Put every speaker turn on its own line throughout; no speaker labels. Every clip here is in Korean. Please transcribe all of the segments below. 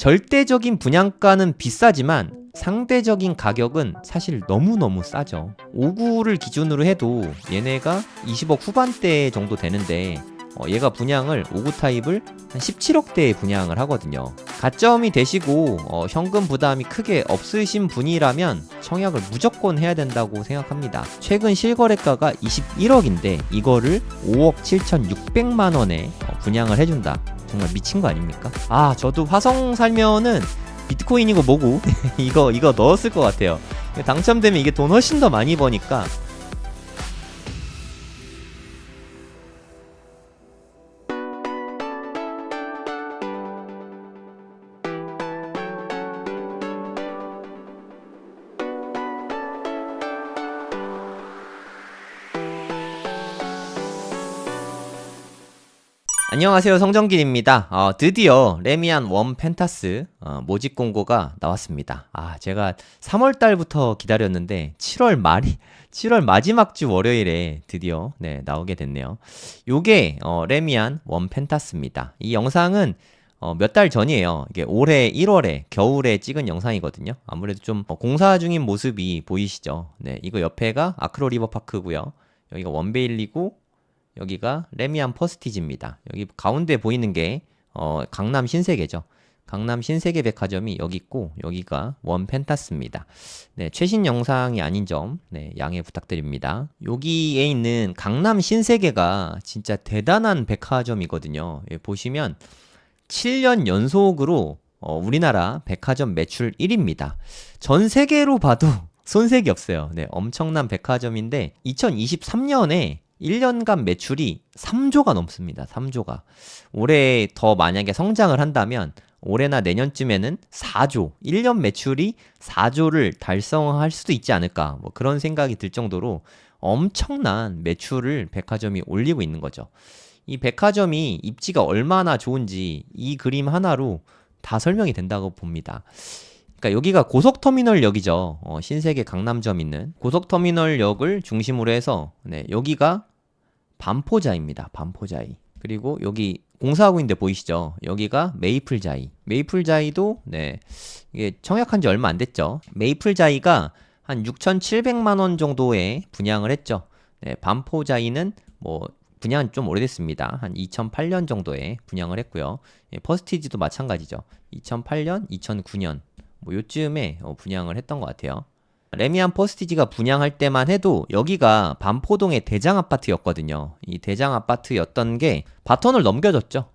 절대적인 분양가는 비싸지만 상대적인 가격은 사실 너무너무 싸죠. 5구를 기준으로 해도 얘네가 20억 후반대 정도 되는데 얘가 분양을 5구 타입을 한 17억대에 분양을 하거든요. 가점이 되시고 현금 부담이 크게 없으신 분이라면 청약을 무조건 해야 된다고 생각합니다. 최근 실거래가가 21억인데 이거를 5억 7,600만원에 분양을 해준다. 정말 미친 거 아닙니까? 저도 화성 살면은 비트코인이고 뭐고 이거 넣었을 것 같아요. 당첨되면 이게 돈 훨씬 더 많이 버니까. 안녕하세요, 성정길입니다. 드디어 레미안 원 펜타스 모집 공고가 나왔습니다. 제가 3월달부터 기다렸는데 7월 마지막 주 월요일에 드디어 나오게 됐네요. 요게 레미안 원 펜타스입니다. 이 영상은 몇 달 전이에요. 이게 올해 1월에 겨울에 찍은 영상이거든요. 아무래도 좀 공사 중인 모습이 보이시죠? 네, 이거 옆에가 아크로 리버파크고요. 여기가 원베일리고 여기가 레미안 퍼스티지입니다. 여기 가운데 보이는 게 강남 신세계죠. 강남 신세계 백화점이 여기 있고 여기가 원 펜타스입니다. 네, 최신 영상이 아닌 점 양해 부탁드립니다. 여기에 있는 강남 신세계가 진짜 대단한 백화점이거든요. 보시면 7년 연속으로 우리나라 백화점 매출 1위입니다. 전 세계로 봐도 손색이 없어요. 네, 엄청난 백화점인데 2023년에 1년간 매출이 3조가 넘습니다. 3조가. 올해 더 만약에 성장을 한다면 올해나 내년쯤에는 4조, 1년 매출이 4조를 달성할 수도 있지 않을까, 뭐 그런 생각이 들 정도로 엄청난 매출을 백화점이 올리고 있는 거죠. 이 백화점이 입지가 얼마나 좋은지 이 그림 하나로 다 설명이 된다고 봅니다. 그러니까 여기가 고속터미널역이죠. 신세계 강남점 있는 고속터미널역을 중심으로 해서 여기가 반포자이입니다. 반포자이. 그리고 여기 공사하고 있는데 보이시죠? 여기가 메이플자이. 메이플자이도 이게 청약한 지 얼마 안 됐죠. 메이플자이가 한 6,700만 원 정도에 분양을 했죠. 반포자이는 뭐 분양은 좀 오래됐습니다. 한 2008년 정도에 분양을 했고요. 퍼스티지도 마찬가지죠. 2008년, 2009년 뭐 요쯤에 분양을 했던 것 같아요. 레미안 퍼스티지가 분양할 때만 해도 여기가 반포동의 대장 아파트였거든요. 이 대장 아파트였던 게 바톤을 넘겨줬죠.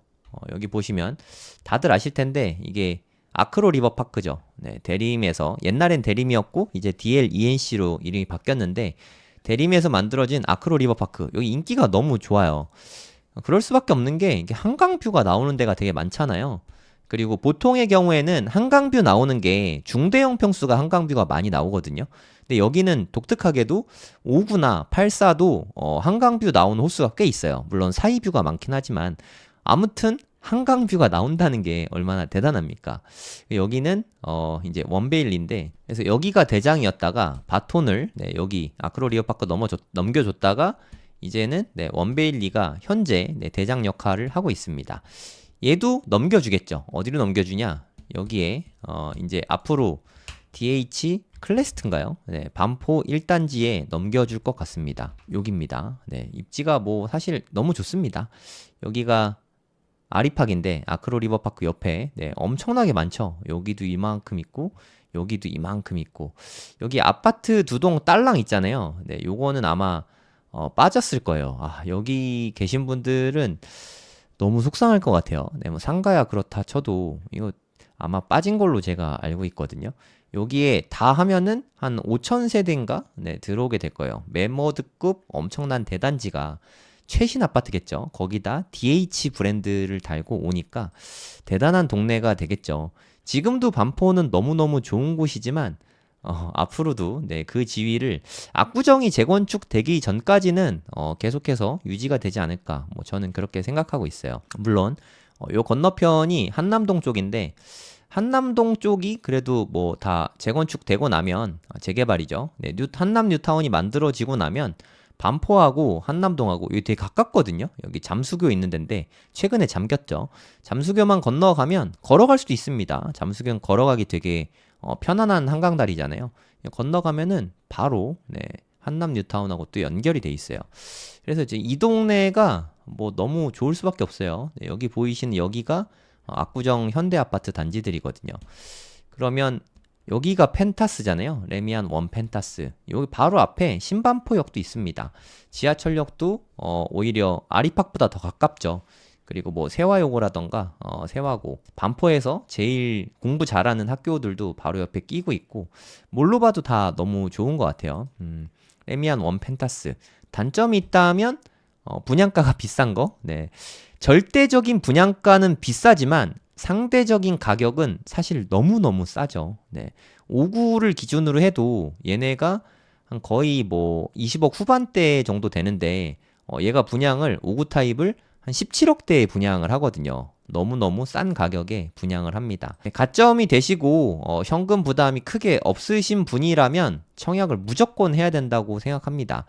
여기 보시면 다들 아실 텐데 이게 아크로 리버파크죠. 대림에서 옛날엔 대림이었고 이제 DLENC로 이름이 바뀌었는데 대림에서 만들어진 아크로 리버파크. 여기 인기가 너무 좋아요. 그럴 수밖에 없는 게 이게 한강뷰가 나오는 데가 되게 많잖아요. 그리고 보통의 경우에는 한강뷰 나오는 게 중대형 평수가 한강뷰가 많이 나오거든요. 근데 여기는 독특하게도 5구나 8사도 한강뷰 나오는 호수가 꽤 있어요. 물론 사이뷰가 많긴 하지만 아무튼 한강뷰가 나온다는 게 얼마나 대단합니까? 여기는 이제 원베일리인데 그래서 여기가 대장이었다가 바톤을 여기 아크로 리버파크 넘겨줬다가 이제는 원베일리가 현재 대장 역할을 하고 있습니다. 얘도 넘겨주겠죠. 어디로 넘겨주냐? 여기에 이제 앞으로 DH 클래스트인가요? 반포 1단지에 넘겨줄 것 같습니다. 여기입니다. 입지가 뭐 사실 너무 좋습니다. 여기가 아리팍인데 아크로 리버파크 옆에 엄청나게 많죠. 여기도 이만큼 있고 여기도 이만큼 있고 여기 아파트 2동 딸랑 있잖아요. 요거는 아마 빠졌을 거예요. 여기 계신 분들은 너무 속상할 것 같아요. 뭐 상가야 그렇다 쳐도 이거 아마 빠진 걸로 제가 알고 있거든요. 여기에 다 하면은 한 5,000세대인가? 들어오게 될 거예요. 매머드급 엄청난 대단지가 최신 아파트겠죠. 거기다 DH 브랜드를 달고 오니까 대단한 동네가 되겠죠. 지금도 반포는 너무너무 좋은 곳이지만 앞으로도 그 지위를 압구정이 재건축되기 전까지는 계속해서 유지가 되지 않을까 뭐 저는 그렇게 생각하고 있어요. 물론 요 건너편이 한남동 쪽인데 한남동 쪽이 그래도 뭐 다 재건축되고 나면 재개발이죠. 한남 뉴타운이 만들어지고 나면 반포하고 한남동하고 여기 되게 가깝거든요. 여기 잠수교 있는 데인데 최근에 잠겼죠. 잠수교만 건너가면 걸어갈 수도 있습니다. 잠수교는 걸어가기 되게 편안한 한강다리잖아요. 건너가면은 바로 네, 한남 뉴타운하고 또 연결이 돼 있어요. 그래서 이제 이 동네가 뭐 너무 좋을 수밖에 없어요. 네, 여기 보이시는 여기가 압구정 현대아파트 단지들이거든요. 그러면 여기가 펜타스잖아요. 레미안 원 펜타스. 여기 바로 앞에 신반포역도 있습니다. 지하철역도 오히려 아리팍보다 더 가깝죠. 그리고 뭐 세화여고라던가 세화고 반포에서 제일 공부 잘하는 학교들도 바로 옆에 끼고 있고 뭘로 봐도 다 너무 좋은 것 같아요. 레미안 원 펜타스. 단점이 있다면 분양가가 비싼 거. 네. 절대적인 분양가는 비싸지만 상대적인 가격은 사실 너무너무 싸죠. 네. 5구를 기준으로 해도 얘네가 한 거의 뭐 20억 후반대 정도 되는데 얘가 분양을 5구 타입을 한 17억대에 분양을 하거든요. 너무너무 싼 가격에 분양을 합니다. 가점이 되시고 현금 부담이 크게 없으신 분이라면 청약을 무조건 해야 된다고 생각합니다.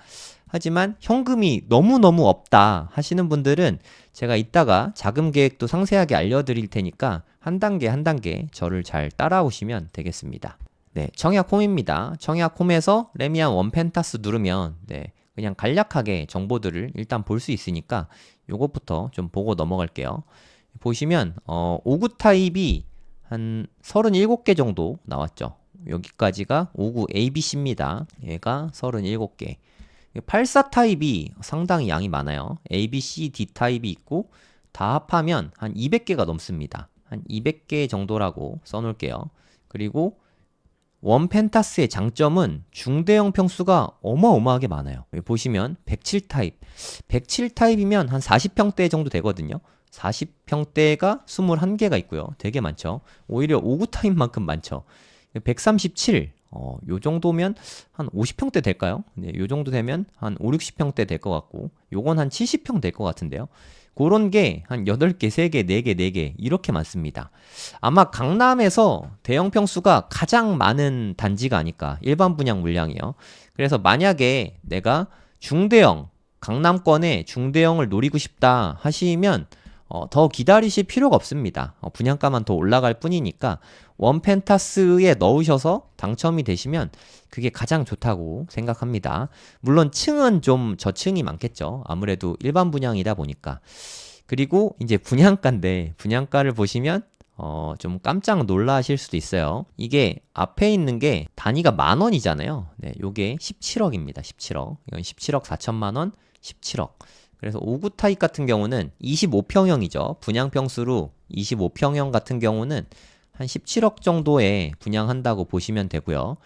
하지만 현금이 너무너무 없다 하시는 분들은 제가 이따가 자금 계획도 상세하게 알려드릴 테니까 한 단계 한 단계 저를 잘 따라오시면 되겠습니다. 네, 청약 홈입니다. 청약 홈에서 레미안 원 펜타스 누르면 네, 그냥 간략하게 정보들을 일단 볼 수 있으니까 요것부터 좀 보고 넘어갈게요. 보시면 5구 타입이 한 37개 정도 나왔죠. 여기까지가 5구 ABC입니다. 얘가 37개. 84 타입이 상당히 양이 많아요. A, B, C, D 타입이 있고 다 합하면 한 200개가 넘습니다. 한 200개 정도라고 써놓을게요. 그리고 원 펜타스의 장점은 중대형 평수가 어마어마하게 많아요. 여기 보시면 107 타입. 107 타입이면 한 40평대 정도 되거든요. 40평대가 21개가 있고요. 되게 많죠. 오히려 5구 타입만큼 많죠. 137. 요 정도면 한 50평대 될까요? 네, 요 정도 되면 한 5, 60평대 될 것 같고, 요건 한 70평 될 것 같은데요. 그런 게 한 8개, 3개, 4개, 4개 이렇게 많습니다. 아마 강남에서 대형 평수가 가장 많은 단지가 아닐까. 일반 분양 물량이요. 그래서 만약에 내가 중대형, 강남권에 중대형을 노리고 싶다 하시면 더 기다리실 필요가 없습니다. 분양가만 더 올라갈 뿐이니까 원펜타스에 넣으셔서 당첨이 되시면 그게 가장 좋다고 생각합니다. 물론 층은 좀 저층이 많겠죠. 아무래도 일반 분양이다 보니까. 그리고 이제 분양가인데 분양가를 보시면 좀 깜짝 놀라실 수도 있어요. 이게 앞에 있는 게 단위가 10,000원이잖아요. 네, 요게 17억입니다. 17억. 이건 17억 4천만 원, 17억. 그래서 5구 타입 같은 경우는 25평형이죠. 분양 평수로 25평형 같은 경우는 한 17억 정도에 분양한다고 보시면 되고요.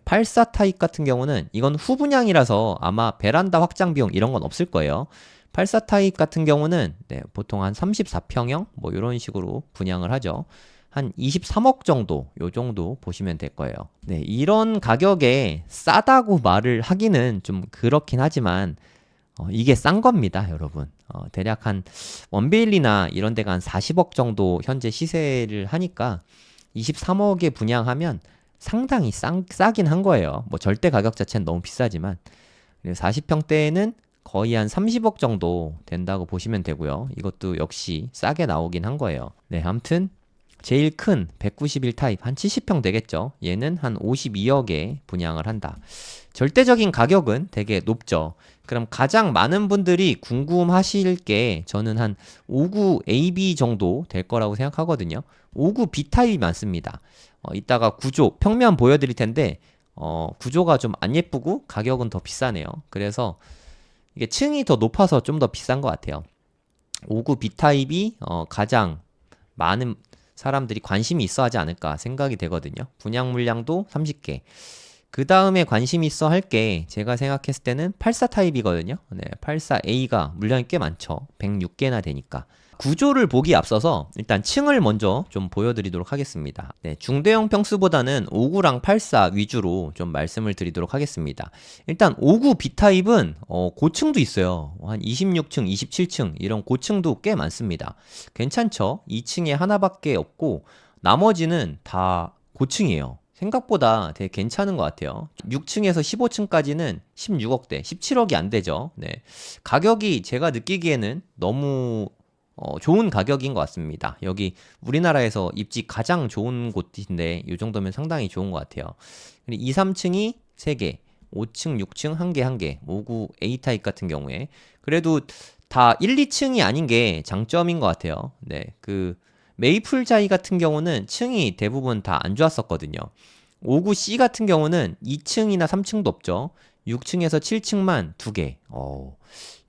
84 타입 같은 경우는 이건 후분양이라서 아마 베란다 확장 비용 이런 건 없을 거예요. 84 타입 같은 경우는 네, 보통 한 34평형 뭐 이런 식으로 분양을 하죠. 한 23억 정도 요 정도 보시면 될 거예요. 네, 이런 가격에 싸다고 말을 하기는 좀 그렇긴 하지만 이게 싼 겁니다, 여러분. 대략 한 원베일리나 이런 데가 한 40억 정도 현재 시세를 하니까 23억에 분양하면 상당히 싸긴 한 거예요. 뭐 절대 가격 자체는 너무 비싸지만 40평대에는 거의 한 30억 정도 된다고 보시면 되고요. 이것도 역시 싸게 나오긴 한 거예요. 네, 아무튼 제일 큰 191 타입 한 70평 되겠죠. 얘는 한 52억에 분양을 한다. 절대적인 가격은 되게 높죠. 그럼 가장 많은 분들이 궁금하실 게 저는 한 5구 AB 정도 될 거라고 생각하거든요. 5구 B타입이 많습니다. 이따가 구조, 평면 보여드릴 텐데 구조가 좀 안 예쁘고 가격은 더 비싸네요. 그래서 이게 층이 더 높아서 좀 더 비싼 것 같아요. 5구 B타입이 가장 많은 사람들이 관심이 있어 하지 않을까 생각이 되거든요. 분양 물량도 30개. 그 다음에 관심 있어 할 게 제가 생각했을 때는 84 타입이거든요. 네, 84A가 물량이 꽤 많죠. 106개나 되니까. 구조를 보기 앞서서 일단 층을 먼저 좀 보여드리도록 하겠습니다. 네, 중대형 평수보다는 5구랑 84 위주로 좀 말씀을 드리도록 하겠습니다. 일단 5구 B타입은 고층도 있어요. 한 26층, 27층 이런 고층도 꽤 많습니다. 괜찮죠? 2층에 하나밖에 없고 나머지는 다 고층이에요. 생각보다 되게 괜찮은 것 같아요. 6층에서 15층까지는 16억대, 17억이 안 되죠. 네. 가격이 제가 느끼기에는 너무 좋은 가격인 것 같습니다. 여기 우리나라에서 입지 가장 좋은 곳인데 이 정도면 상당히 좋은 것 같아요. 2, 3층이 3개, 5층, 6층 1개, 1개, 5구 A타입 같은 경우에 그래도 다 1, 2층이 아닌 게 장점인 것 같아요. 네, 그 메이플자이 같은 경우는 층이 대부분 다 안 좋았었거든요. 5구 C 같은 경우는 2층이나 3층도 없죠. 6층에서 7층만 2개.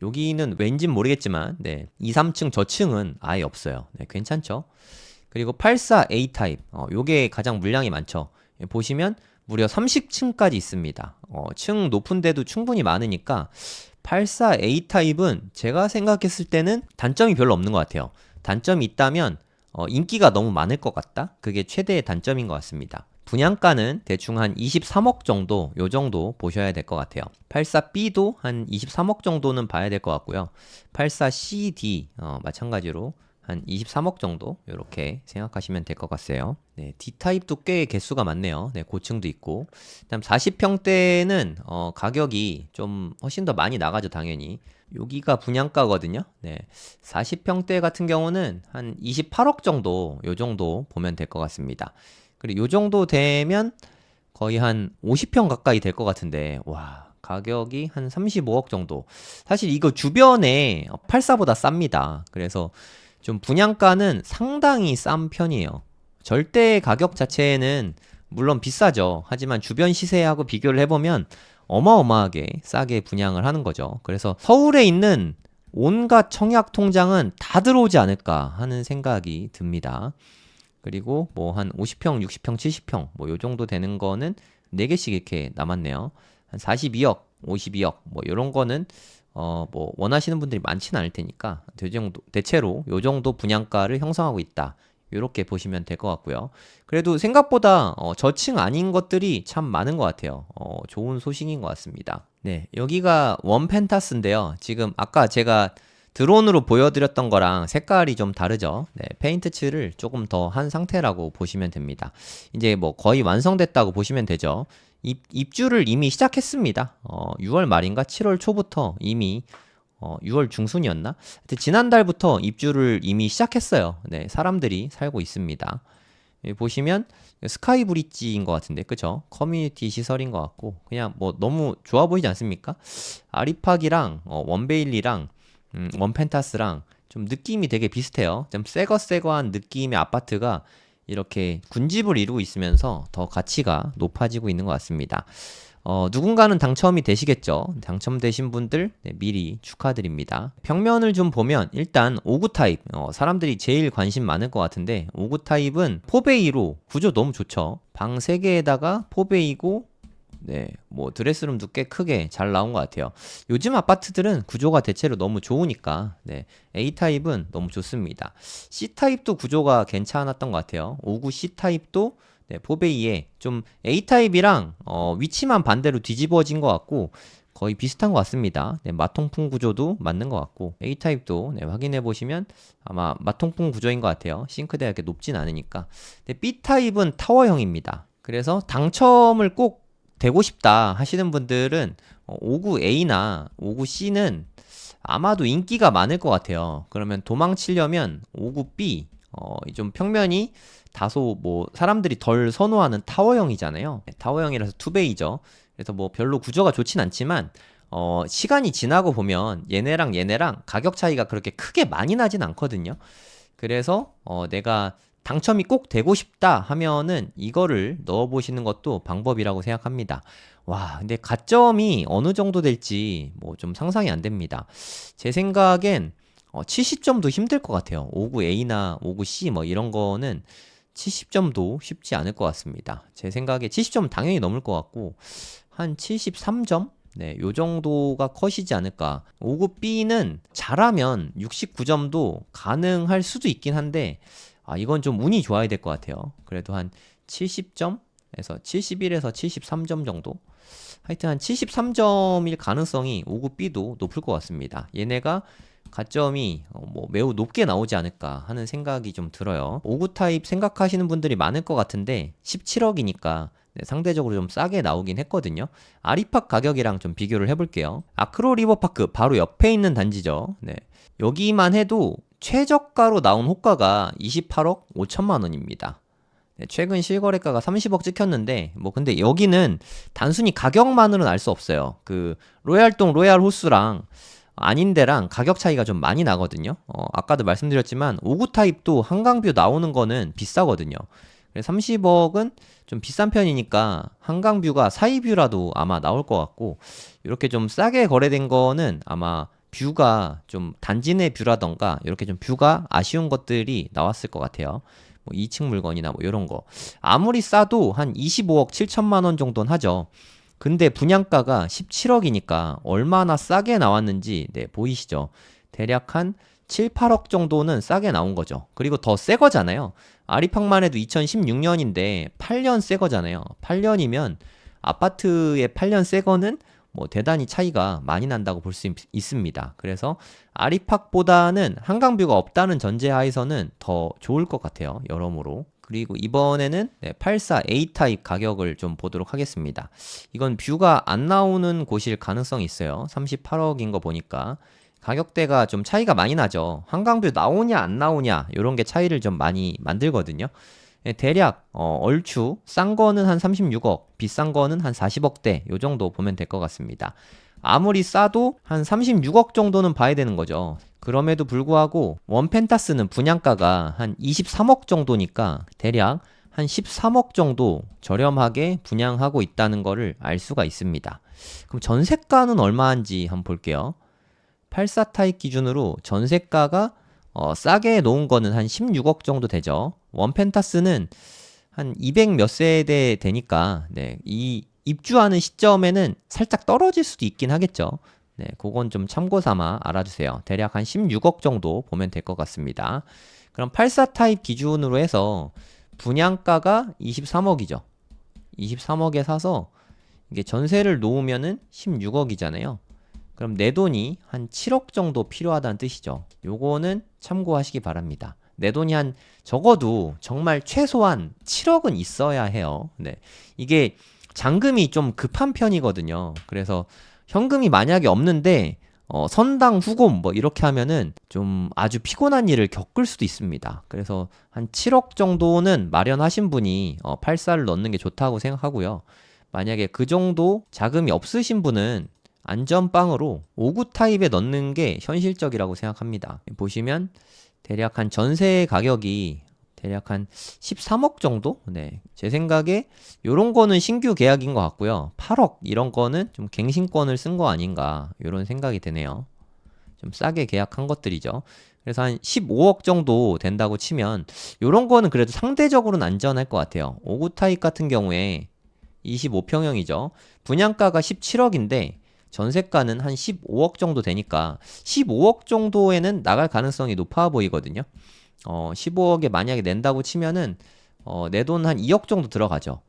여기는 왠진 모르겠지만, 네, 2, 3층 저층은 아예 없어요. 네, 괜찮죠? 그리고 84A 타입, 요게 가장 물량이 많죠. 보시면 무려 30층까지 있습니다. 층 높은 데도 충분히 많으니까 84A 타입은 제가 생각했을 때는 단점이 별로 없는 것 같아요. 단점이 있다면 인기가 너무 많을 것 같다? 그게 최대의 단점인 것 같습니다. 분양가는 대충 한 23억 정도, 요 정도 보셔야 될 것 같아요. 84B도 한 23억 정도는 봐야 될 것 같고요. 84CD, 마찬가지로 한 23억 정도, 이렇게 생각하시면 될 것 같아요. 네, D타입도 꽤 개수가 많네요. 네, 고층도 있고. 그다음 40평대는, 가격이 좀 훨씬 더 많이 나가죠, 당연히. 여기가 분양가거든요. 네, 40평대 같은 경우는 한 28억 정도, 요 정도 보면 될 것 같습니다. 그리고 요 정도 되면 거의 한 50평 가까이 될 것 같은데, 와, 가격이 한 35억 정도. 사실 이거 주변에 84보다 쌉니다. 그래서 좀 분양가는 상당히 싼 편이에요. 절대 가격 자체는 물론 비싸죠. 하지만 주변 시세하고 비교를 해보면 어마어마하게 싸게 분양을 하는 거죠. 그래서 서울에 있는 온갖 청약 통장은 다 들어오지 않을까 하는 생각이 듭니다. 그리고 뭐 한 50평, 60평, 70평 뭐 요 정도 되는 거는 4개씩 이렇게 남았네요. 한 42억, 52억 뭐 요런 거는 뭐 원하시는 분들이 많지는 않을 테니까 대체로 요 정도 분양가를 형성하고 있다. 요렇게 보시면 될 것 같고요. 그래도 생각보다 저층 아닌 것들이 참 많은 것 같아요. 좋은 소식인 것 같습니다. 네, 여기가 원펜타스인데요. 지금 아까 제가 드론으로 보여드렸던 거랑 색깔이 좀 다르죠. 네, 페인트 칠을 조금 더 한 상태라고 보시면 됩니다. 이제 뭐 거의 완성됐다고 보시면 되죠. 입주를 이미 시작했습니다. 6월 말인가 7월 초부터 이미 6월 중순이었나? 하여튼 지난달부터 입주를 이미 시작했어요. 네, 사람들이 살고 있습니다. 여기 보시면 스카이 브릿지인 것 같은데, 그쵸? 커뮤니티 시설인 것 같고, 그냥 뭐 너무 좋아 보이지 않습니까? 아리팍이랑 원베일리랑 원펜타스랑 좀 느낌이 되게 비슷해요. 좀 새거한 느낌의 아파트가 이렇게 군집을 이루고 있으면서 더 가치가 높아지고 있는 것 같습니다. 누군가는 당첨이 되시겠죠. 당첨되신 분들 미리 축하드립니다. 평면을 좀 보면 일단 5구 타입 사람들이 제일 관심 많을 것 같은데 5구 타입은 포베이로 구조 너무 좋죠. 방 3개에다가 포베이고 네, 뭐 드레스룸도 꽤 크게 잘 나온 것 같아요. 요즘 아파트들은 구조가 대체로 너무 좋으니까 네, A타입은 너무 좋습니다. C타입도 구조가 괜찮았던 것 같아요. 5구 C타입도 네, 포베이에 좀 A타입이랑 위치만 반대로 뒤집어진 것 같고 거의 비슷한 것 같습니다. 네, 마통풍 구조도 맞는 것 같고 A타입도 네, 확인해 보시면 아마 마통풍 구조인 것 같아요. 싱크대가 이렇게 높진 않으니까. 네, B타입은 타워형입니다. 그래서 당첨을 꼭 되고 싶다 하시는 분들은 59A나 59C는 아마도 인기가 많을 것 같아요. 그러면 도망치려면 59B 좀 평면이 다소 뭐 사람들이 덜 선호하는 타워형이잖아요. 타워형이라서 투베이죠. 그래서 뭐 별로 구조가 좋진 않지만 시간이 지나고 보면 얘네랑 가격 차이가 그렇게 크게 많이 나진 않거든요. 그래서 내가 당첨이 꼭 되고 싶다 하면은 이거를 넣어보시는 것도 방법이라고 생각합니다. 와, 근데 가점이 어느 정도 될지 뭐 좀 상상이 안 됩니다. 제 생각엔 70점도 힘들 것 같아요. 59A나 59C 뭐 이런 거는 70점도 쉽지 않을 것 같습니다. 제 생각에 70점은 당연히 넘을 것 같고 한 73점? 네, 요 정도가 컷이지 않을까. 59B는 잘하면 69점도 가능할 수도 있긴 한데 이건 좀 운이 좋아야 될 것 같아요. 그래도 한 70점에서 71에서 73점 정도? 하여튼 한 73점일 가능성이 59B도 높을 것 같습니다. 얘네가 가점이 뭐 매우 높게 나오지 않을까 하는 생각이 좀 들어요. 59 타입 생각하시는 분들이 많을 것 같은데 17억이니까 네, 상대적으로 좀 싸게 나오긴 했거든요. 아리팍 가격이랑 좀 비교를 해볼게요. 아크로 리버파크 바로 옆에 있는 단지죠. 네, 여기만 해도 최저가로 나온 호가가 28억 5천만 원입니다. 네, 최근 실거래가가 30억 찍혔는데 뭐 근데 여기는 단순히 가격만으로는 알 수 없어요. 그 로얄동 로얄 호수랑 아닌데랑 가격 차이가 좀 많이 나거든요. 아까도 말씀드렸지만 5구 타입도 한강뷰 나오는 거는 비싸거든요. 그래서 30억은 좀 비싼 편이니까 한강뷰가 사이뷰라도 아마 나올 것 같고, 이렇게 좀 싸게 거래된 거는 아마 뷰가 좀 단지 내 뷰라던가 이렇게 좀 뷰가 아쉬운 것들이 나왔을 것 같아요. 뭐 2층 물건이나 뭐 이런 거 아무리 싸도 한 25억 7천만 원 정도는 하죠. 근데 분양가가 17억이니까 얼마나 싸게 나왔는지 네, 보이시죠? 대략 한 7, 8억 정도는 싸게 나온 거죠. 그리고 더 새 거잖아요. 아리팍만 해도 2016년인데 8년 새 거잖아요. 8년이면 아파트의 8년 새 거는 뭐 대단히 차이가 많이 난다고 볼 수 있습니다. 그래서 아리팍보다는 한강뷰가 없다는 전제하에서는 더 좋을 것 같아요. 여러모로. 그리고 이번에는 84A 타입 가격을 좀 보도록 하겠습니다. 이건 뷰가 안 나오는 곳일 가능성이 있어요. 38억인 거 보니까 가격대가 좀 차이가 많이 나죠. 한강뷰 나오냐 안 나오냐 이런 게 차이를 좀 많이 만들거든요. 대략 얼추 싼 거는 한 36억, 비싼 거는 한 40억대 요 정도 보면 될 것 같습니다. 아무리 싸도 한 36억 정도는 봐야 되는 거죠. 그럼에도 불구하고 원펜타스는 분양가가 한 23억 정도니까 대략 한 13억 정도 저렴하게 분양하고 있다는 거를 알 수가 있습니다. 그럼 전세가는 얼마인지 한번 볼게요. 84 타입 기준으로 전세가가 싸게 놓은 거는 한 16억 정도 되죠. 원펜타스는 한 200 몇 세대 되니까 네, 이 입주하는 시점에는 살짝 떨어질 수도 있긴 하겠죠. 네, 그건 좀 참고 삼아 알아주세요. 대략 한 16억 정도 보면 될 것 같습니다. 그럼 84 타입 기준으로 해서 분양가가 23억이죠. 23억에 사서 이게 전세를 놓으면은 16억이잖아요. 그럼 내 돈이 한 7억 정도 필요하다는 뜻이죠. 요거는 참고하시기 바랍니다. 내 돈이 한 적어도 정말 최소한 7억은 있어야 해요. 네. 이게 잔금이 좀 급한 편이거든요. 그래서 현금이 만약에 없는데 선당 후금 뭐 이렇게 하면은 좀 아주 피곤한 일을 겪을 수도 있습니다. 그래서 한 7억 정도는 마련하신 분이 84를 넣는 게 좋다고 생각하고요. 만약에 그 정도 자금이 없으신 분은 안전빵으로 5구 타입에 넣는 게 현실적이라고 생각합니다. 보시면 대략 한 전세 가격이 대략 한 13억 정도? 네. 제 생각에 요런 거는 신규 계약인 것 같고요. 8억 이런 거는 좀 갱신권을 쓴 거 아닌가 이런 생각이 드네요. 좀 싸게 계약한 것들이죠. 그래서 한 15억 정도 된다고 치면 요런 거는 그래도 상대적으로는 안전할 것 같아요. 5구 타입 같은 경우에 25평형이죠. 분양가가 17억인데 전세가는 한 15억 정도 되니까 15억 정도에는 나갈 가능성이 높아 보이거든요. 15억에 만약에 낸다고 치면은 내 돈 한 2억 정도 들어가죠.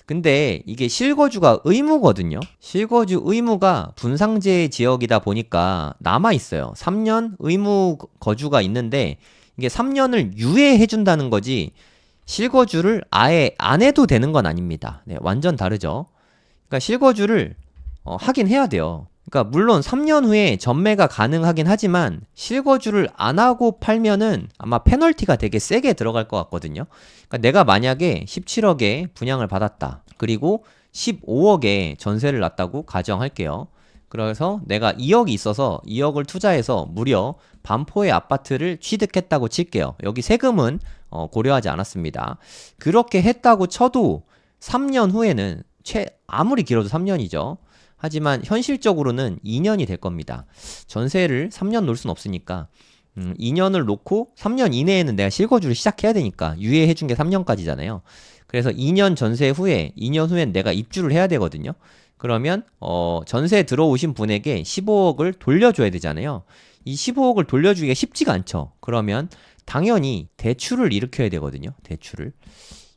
근데 이게 실거주가 의무거든요. 실거주 의무가 분상제 지역이다 보니까 남아 있어요. 3년 의무 거주가 있는데 이게 3년을 유예해 준다는 거지 실거주를 아예 안 해도 되는 건 아닙니다. 네, 완전 다르죠. 그러니까 실거주를 하긴 해야 돼요. 그러니까 물론 3년 후에 전매가 가능하긴 하지만 실거주를 안 하고 팔면은 아마 페널티가 되게 세게 들어갈 것 같거든요. 그러니까 내가 만약에 17억에 분양을 받았다. 그리고 15억에 전세를 놨다고 가정할게요. 그래서 내가 2억이 있어서 2억을 투자해서 무려 반포의 아파트를 취득했다고 칠게요. 여기 세금은 고려하지 않았습니다. 그렇게 했다고 쳐도 3년 후에는 아무리 길어도 3년이죠. 하지만 현실적으로는 2년이 될 겁니다. 전세를 3년 놓을 순 없으니까 2년을 놓고 3년 이내에는 내가 실거주를 시작해야 되니까 유예해 준 게 3년까지잖아요. 그래서 2년 전세 후에 2년 후엔 내가 입주를 해야 되거든요. 그러면 전세 들어오신 분에게 15억을 돌려줘야 되잖아요. 이 15억을 돌려주기가 쉽지가 않죠. 그러면 당연히 대출을 일으켜야 되거든요. 대출을.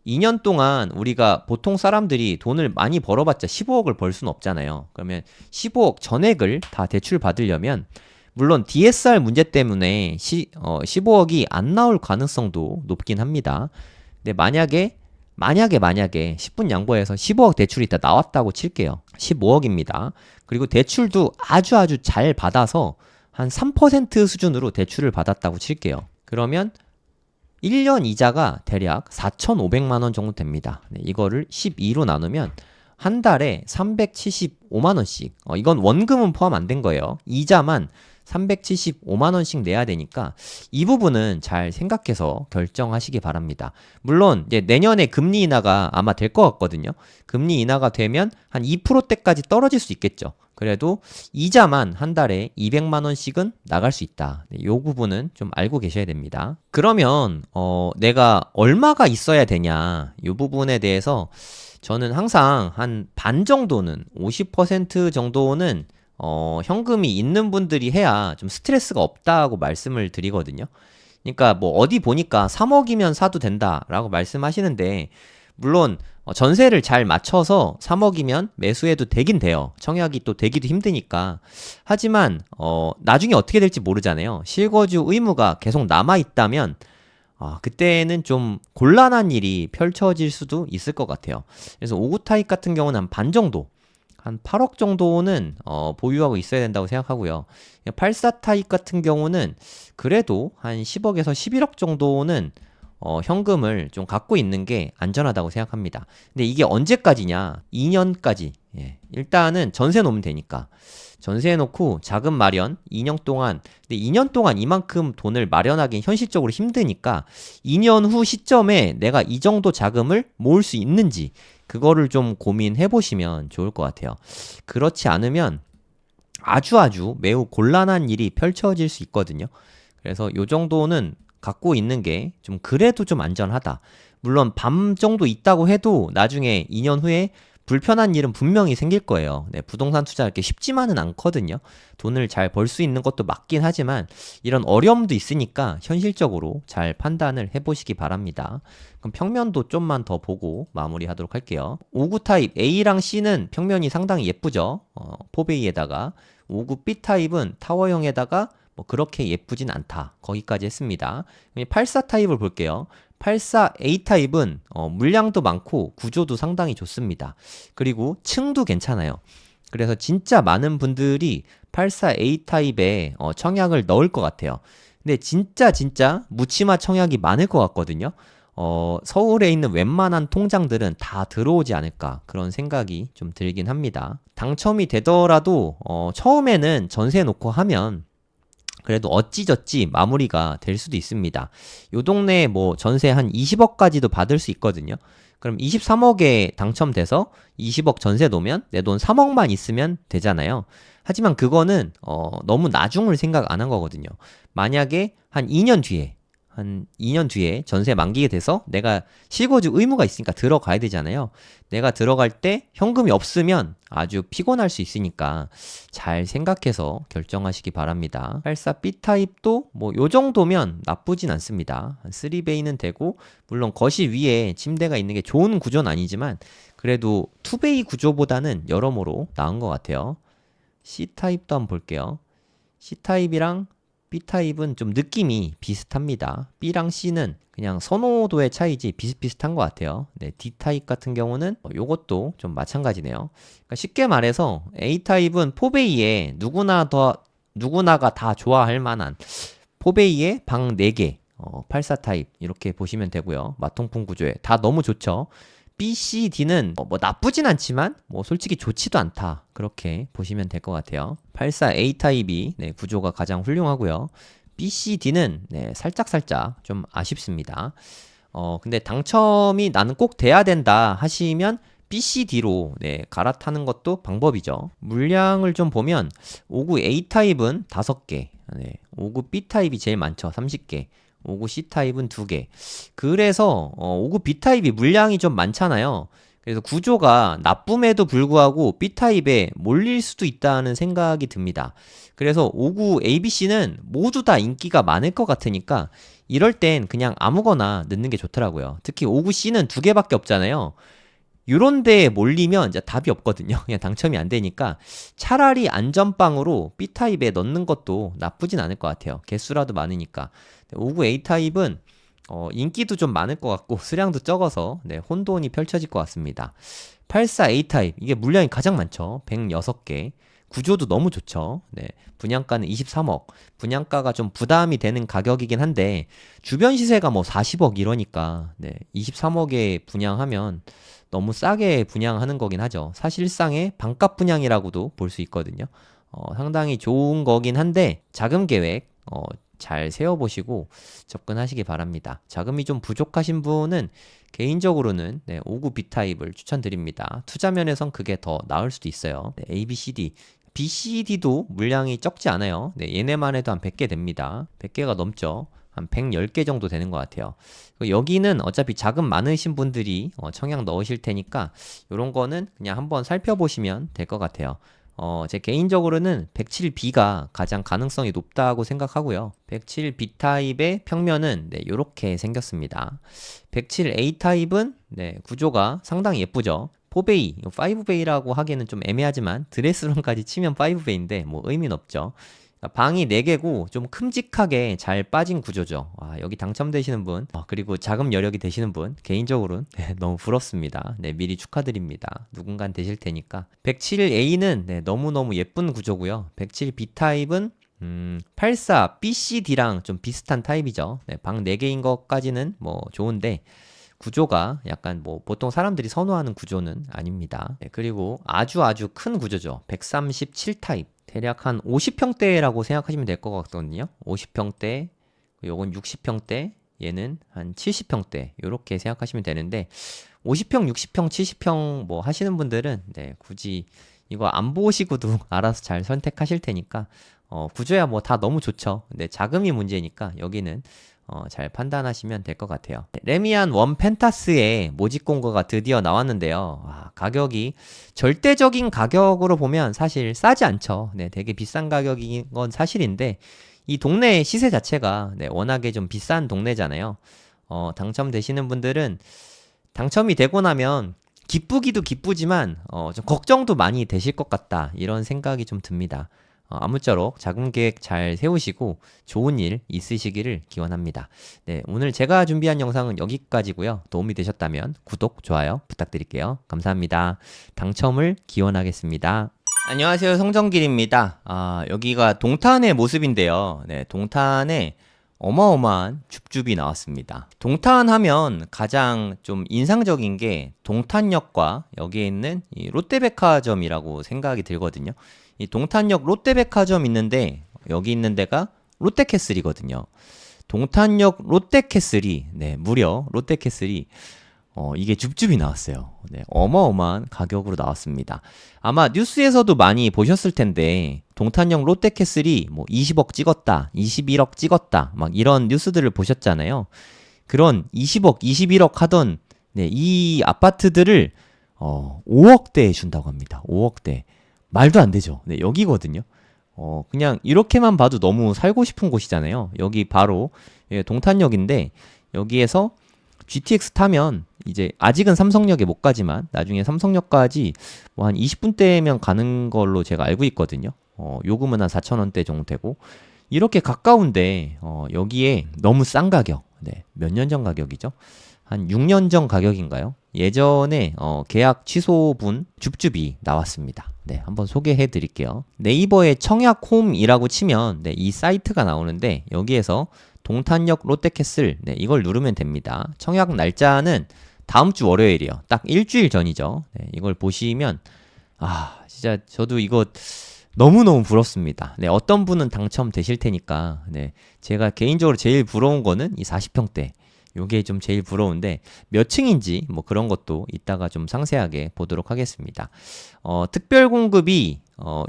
2년 동안 우리가 보통 사람들이 돈을 많이 벌어봤자 15억을 벌 수는 없잖아요. 그러면 15억 전액을 다 대출 받으려면 물론 DSR 문제 때문에 15억이 안 나올 가능성도 높긴 합니다. 근데 만약에 만약에 10분 양보해서 15억 대출이 다 나왔다고 칠게요. 15억입니다. 그리고 대출도 아주 잘 받아서 한 3% 수준으로 대출을 받았다고 칠게요. 그러면 1년 이자가 대략 4,500만 원 정도 됩니다. 네, 이거를 12로 나누면 한 달에 375만 원씩. 이건 원금은 포함 안 된 거예요. 이자만 375만 원씩 내야 되니까 이 부분은 잘 생각해서 결정하시기 바랍니다. 물론 이제 내년에 금리 인하가 아마 될 것 같거든요. 금리 인하가 되면 한 2%대까지 떨어질 수 있겠죠. 그래도 이자만 한 달에 200만 원씩은 나갈 수 있다. 이 부분은 좀 알고 계셔야 됩니다. 그러면 내가 얼마가 있어야 되냐, 이 부분에 대해서 저는 항상 한 반 정도는, 50% 정도는 현금이 있는 분들이 해야 좀 스트레스가 없다고 말씀을 드리거든요. 그러니까 뭐 어디 보니까 3억이면 사도 된다라고 말씀하시는데, 물론 전세를 잘 맞춰서 3억이면 매수해도 되긴 돼요. 청약이 또 되기도 힘드니까. 하지만 나중에 어떻게 될지 모르잖아요. 실거주 의무가 계속 남아있다면 그때는 좀 곤란한 일이 펼쳐질 수도 있을 것 같아요. 그래서 5구 타입 같은 경우는 한 반 정도, 한 8억 정도는 보유하고 있어야 된다고 생각하고요. 84 타입 같은 경우는 그래도 한 10억에서 11억 정도는 현금을 좀 갖고 있는 게 안전하다고 생각합니다. 근데 이게 언제까지냐? 2년까지. 예. 일단은 전세 놓으면 되니까. 전세 놓고 자금 마련 2년 동안, 근데 2년 동안 이만큼 돈을 마련하기는 현실적으로 힘드니까 2년 후 시점에 내가 이 정도 자금을 모을 수 있는지 그거를 좀 고민해 보시면 좋을 것 같아요. 그렇지 않으면 아주 매우 곤란한 일이 펼쳐질 수 있거든요. 그래서 요 정도는 갖고 있는 게 좀 그래도 좀 안전하다. 물론 밤 정도 있다고 해도 나중에 2년 후에 불편한 일은 분명히 생길 거예요. 네, 부동산 투자 이렇게 쉽지만은 않거든요. 돈을 잘 벌 수 있는 것도 맞긴 하지만 이런 어려움도 있으니까 현실적으로 잘 판단을 해보시기 바랍니다. 그럼 평면도 좀만 더 보고 마무리하도록 할게요. 5구 타입 A랑 C는 평면이 상당히 예쁘죠. 포베이에다가 5구 B 타입은 타워형에다가 뭐 그렇게 예쁘진 않다. 거기까지 했습니다. 84 타입을 볼게요. 84 A 타입은 물량도 많고 구조도 상당히 좋습니다. 그리고 층도 괜찮아요. 그래서 진짜 많은 분들이 84 A 타입에 청약을 넣을 것 같아요. 근데 진짜 묻지마 청약이 많을 것 같거든요. 서울에 있는 웬만한 통장들은 다 들어오지 않을까, 그런 생각이 좀 들긴 합니다. 당첨이 되더라도 처음에는 전세 놓고 하면 그래도 어찌저찌 마무리가 될 수도 있습니다. 요 동네에 뭐 전세 한 20억까지도 받을 수 있거든요. 그럼 23억에 당첨돼서 20억 전세 놓으면 내 돈 3억만 있으면 되잖아요. 하지만 그거는 너무 나중을 생각 안 한 거거든요. 만약에 한 2년 뒤에 전세 만기게 돼서 내가 실거주 의무가 있으니까 들어가야 되잖아요. 내가 들어갈 때 현금이 없으면 아주 피곤할 수 있으니까 잘 생각해서 결정하시기 바랍니다. 84 B 타입도 뭐 요 정도면 나쁘진 않습니다. 3베이는 되고, 물론 거실 위에 침대가 있는 게 좋은 구조는 아니지만 그래도 2베이 구조보다는 여러모로 나은 것 같아요. C 타입도 한번 볼게요. C 타입이랑 B타입은 좀 느낌이 비슷합니다. B랑 C는 그냥 선호도의 차이지 비슷비슷한 것 같아요. 네, D타입 같은 경우는 요것도 좀 마찬가지네요. 그러니까 쉽게 말해서 A타입은 포베이에 누구나가 다 좋아할 만한 포베이에 방 4개, 84 타입 이렇게 보시면 되고요. 마통풍 구조에 다 너무 좋죠. B, C, D는 뭐 나쁘진 않지만 뭐 솔직히 좋지도 않다, 그렇게 보시면 될 것 같아요. 84 A 타입이 구조가 가장 훌륭하고요. B, C, D는 살짝 좀 아쉽습니다. 근데 당첨이 나는 꼭 돼야 된다 하시면 B, C, D로 갈아타는 것도 방법이죠. 물량을 좀 보면 59 A 타입은 5개, 59 B 타입이 제일 많죠. 30개. 59 C타입은 2개. 그래서 59 B타입이 물량이 좀 많잖아요. 그래서 구조가 나쁨에도 불구하고 B타입에 몰릴 수도 있다는 생각이 듭니다. 그래서 59 ABC는 모두 다 인기가 많을 것 같으니까 이럴 땐 그냥 아무거나 넣는 게 좋더라고요. 특히 59 C는 2개밖에 없잖아요. 요런 데에 몰리면 이제 답이 없거든요. 그냥 당첨이 안 되니까 차라리 안전빵으로 B타입에 넣는 것도 나쁘진 않을 것 같아요. 개수라도 많으니까. 59 A타입은 인기도 좀 많을 것 같고 수량도 적어서 네, 혼돈이 펼쳐질 것 같습니다. 84A 타입 이게 물량이 가장 많죠. 106개. 구조도 너무 좋죠. 네, 분양가는 23억. 분양가가 좀 부담이 되는 가격이긴 한데 주변 시세가 뭐 40억 이러니까 네, 23억에 분양하면 너무 싸게 분양하는 거긴 하죠. 사실상의 반값 분양이라고도 볼 수 있거든요. 상당히 좋은 거긴 한데 자금 계획 잘 세워보시고 접근하시기 바랍니다. 자금이 좀 부족하신 분은 개인적으로는 네, 59 B타입을 추천드립니다. 투자 면에선 그게 더 나을 수도 있어요. 네, A, B, C, D. B, C, D도 물량이 적지 않아요. 네, 얘네만 해도 한 100개 됩니다. 100개가 넘죠. 한 110개 정도 되는 것 같아요. 여기는 어차피 자금 많으신 분들이 청약 넣으실 테니까 이런 거는 그냥 한번 살펴보시면 될 것 같아요. 제 개인적으로는 107B가 가장 가능성이 높다고 생각하고요. 107B 타입의 평면은 네, 이렇게 생겼습니다. 107A 타입은 네, 구조가 상당히 예쁘죠. 4베이, 5베이라고 하기에는 좀 애매하지만 드레스룸까지 치면 5베이인데 뭐 의미는 없죠. 방이 4개고 좀 큼직하게 잘 빠진 구조죠. 여기 당첨되시는 분, 그리고 자금 여력이 되시는 분, 개인적으로는 네, 너무 부럽습니다. 네, 미리 축하드립니다. 누군간 되실 테니까. 107A는 네, 너무너무 예쁜 구조고요. 107B 타입은 84 BCD랑 좀 비슷한 타입이죠. 네, 방 4개인 것까지는 뭐 좋은데 구조가 약간 뭐 보통 사람들이 선호하는 구조는 아닙니다. 네, 그리고 아주 큰 구조죠. 137 타입. 대략 한 50평대라고 생각하시면 될 것 같거든요. 50평대, 요건 60평대, 얘는 한 70평대 이렇게 생각하시면 되는데 50평, 60평, 70평 뭐 하시는 분들은 네, 굳이 이거 안 보시고도 알아서 잘 선택하실 테니까 구조야 뭐 다 너무 좋죠. 근데 자금이 문제니까 여기는 잘 판단하시면 될 것 같아요. 레미안 원 펜타스의 모집 공고가 드디어 나왔는데요. 가격이 절대적인 가격으로 보면 사실 싸지 않죠. 네, 되게 비싼 가격인 건 사실인데 이 동네 시세 자체가 네, 워낙에 좀 비싼 동네잖아요. 당첨되시는 분들은 당첨이 되고 나면 기쁘기도 기쁘지만 좀 걱정도 많이 되실 것 같다 이런 생각이 좀 듭니다. 아무쪼록 자금 계획 잘 세우시고 좋은 일 있으시기를 기원합니다. 네, 오늘 제가 준비한 영상은 여기까지고요. 도움이 되셨다면 구독, 좋아요 부탁드릴게요. 감사합니다. 당첨을 기원하겠습니다. 안녕하세요. 성정길입니다. 여기가 동탄의 모습인데요. 네, 동탄에 어마어마한 줍줍이 나왔습니다. 동탄 하면 가장 좀 인상적인 게 동탄역과 여기에 있는 이 롯데백화점이라고 생각이 들거든요. 이 동탄역 롯데백화점 있는데 여기 있는 데가 롯데캐슬이거든요. 동탄역 롯데캐슬이 네, 무려 롯데캐슬이 이게 줍줍이 나왔어요. 네, 어마어마한 가격으로 나왔습니다. 아마 뉴스에서도 많이 보셨을 텐데 동탄역 롯데캐슬이 뭐 20억 찍었다, 21억 찍었다, 막 이런 뉴스들을 보셨잖아요. 그런 20억, 21억 하던 네, 이 아파트들을 5억대에 준다고 합니다. 5억대. 말도 안 되죠. 네, 여기거든요. 그냥 이렇게만 봐도 너무 살고 싶은 곳이잖아요. 여기 바로 동탄역인데 여기에서 GTX 타면 이제 아직은 삼성역에 못 가지만 나중에 삼성역까지 뭐 한 20분대면 가는 걸로 제가 알고 있거든요. 요금은 한 4,000원대 정도 되고 이렇게 가까운데 여기에 너무 싼 가격. 네, 몇 년 전 가격이죠? 한 6년 전 가격인가요? 예전에 계약 취소분 줍줍이 나왔습니다. 네, 한번 소개해 드릴게요. 네이버에 청약홈이라고 치면 네, 이 사이트가 나오는데 여기에서 동탄역 롯데캐슬 네, 이걸 누르면 됩니다. 청약 날짜는 다음 주 월요일이요. 딱 일주일 전이죠. 네, 이걸 보시면 진짜 저도 이거 너무너무 부럽습니다. 네, 어떤 분은 당첨되실 테니까 네, 제가 개인적으로 제일 부러운 거는 이 40평대 요게 좀 제일 부러운데 몇 층인지 뭐 그런 것도 이따가 좀 상세하게 보도록 하겠습니다. 특별 공급이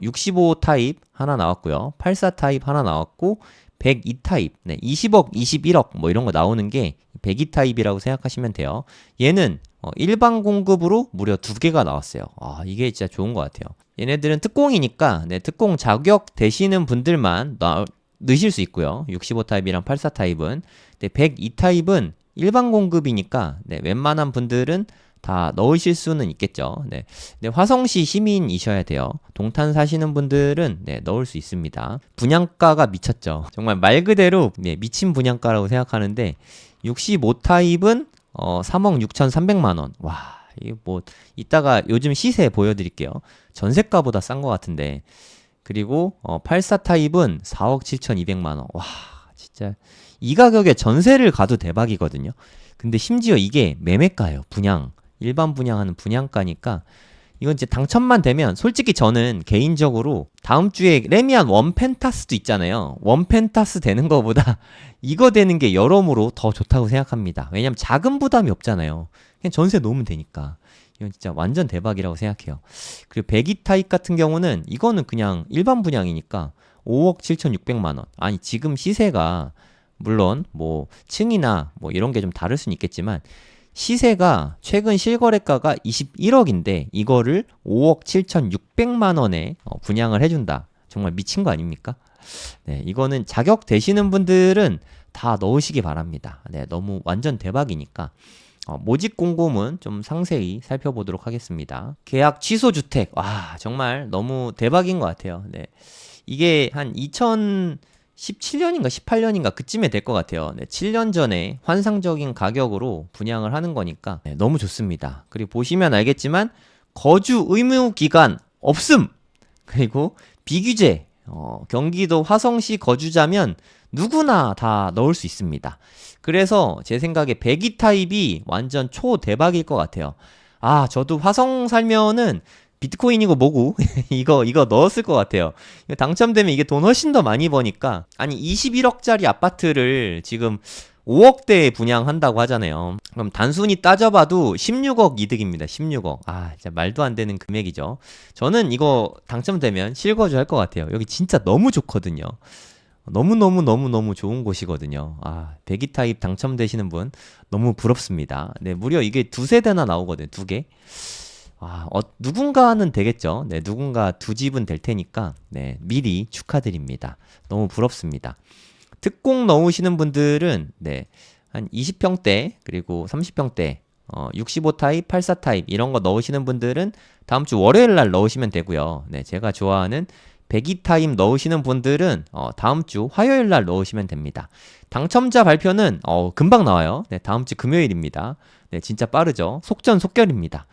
65 타입 하나 나왔고요. 84 타입 하나 나왔고 102 타입, 네, 20억, 21억 뭐 이런 거 나오는 게 102 타입이라고 생각하시면 돼요. 얘는 일반 공급으로 무려 2개가 나왔어요. 이게 진짜 좋은 것 같아요. 얘네들은 특공이니까 네, 특공 자격 되시는 분들만 넣으실 수 있고요. 65 타입이랑 84 타입은. 네, 102 타입은 일반 공급이니까 네, 웬만한 분들은 다 넣으실 수는 있겠죠. 네. 네, 화성시 시민이셔야 돼요. 동탄 사시는 분들은 네, 넣을 수 있습니다. 분양가가 미쳤죠. 정말 말 그대로 네, 미친 분양가라고 생각하는데 65타입은 3억 6,300만 원. 와, 이거 뭐 이따가 요즘 시세 보여드릴게요. 전세가보다 싼 것 같은데. 그리고 84타입은 4억 7,200만 원. 와, 진짜 이 가격에 전세를 가도 대박이거든요. 근데 심지어 이게 매매가예요. 분양. 일반 분양하는 분양가니까 이건 이제 당첨만 되면 솔직히 저는 개인적으로 다음 주에 레미안 원펜타스도 있잖아요. 원펜타스 되는 거보다 이거 되는 게 여러모로 더 좋다고 생각합니다. 왜냐면 자금 부담이 없잖아요. 그냥 전세 놓으면 되니까. 이건 진짜 완전 대박이라고 생각해요. 그리고 배기 타입 같은 경우는 이거는 그냥 일반 분양이니까 5억 7,600만 원. 아니 지금 시세가 물론 뭐 층이나 뭐 이런 게 좀 다를 수는 있겠지만 시세가 최근 실거래가가 21억인데 이거를 5억 7,600만 원에 분양을 해준다. 정말 미친 거 아닙니까? 네, 이거는 자격 되시는 분들은 다 넣으시기 바랍니다. 네, 너무 완전 대박이니까. 모집 공고문 좀 상세히 살펴보도록 하겠습니다. 계약 취소 주택. 와, 정말 너무 대박인 것 같아요. 네. 이게 한 2017년인가 18년인가 그쯤에 될 것 같아요. 네, 7년 전에 환상적인 가격으로 분양을 하는 거니까 네, 너무 좋습니다. 그리고 보시면 알겠지만 거주 의무 기간 없음. 그리고 비규제. 경기도 화성시 거주자면 누구나 다 넣을 수 있습니다. 그래서 제 생각에 배기 타입이 완전 초대박일 것 같아요. 아, 저도 화성 살면은 비트코인이고 뭐고 이거 넣었을 것 같아요. 당첨되면 이게 돈 훨씬 더 많이 버니까 아니 21억짜리 아파트를 지금 5억대에 분양한다고 하잖아요. 그럼 단순히 따져봐도 16억 이득입니다. 16억. 아, 진짜 말도 안 되는 금액이죠. 저는 이거 당첨되면 실거주 할 것 같아요. 여기 진짜 너무 좋거든요. 너무너무 좋은 곳이거든요. 아, 배기 타입 당첨되시는 분 너무 부럽습니다. 네, 무려 이게 2세대나 나오거든요. 2개. 아, 누군가는 되겠죠. 네, 누군가 2집은 될 테니까 네, 미리 축하드립니다. 너무 부럽습니다. 특공 넣으시는 분들은 네, 한 20평대 그리고 30평대 65타입, 84타입 이런 거 넣으시는 분들은 다음 주 월요일 날 넣으시면 되고요. 네, 제가 좋아하는 배기 타입 넣으시는 분들은 다음 주 화요일 날 넣으시면 됩니다. 당첨자 발표는 금방 나와요. 네, 다음 주 금요일입니다. 네, 진짜 빠르죠. 속전속결입니다.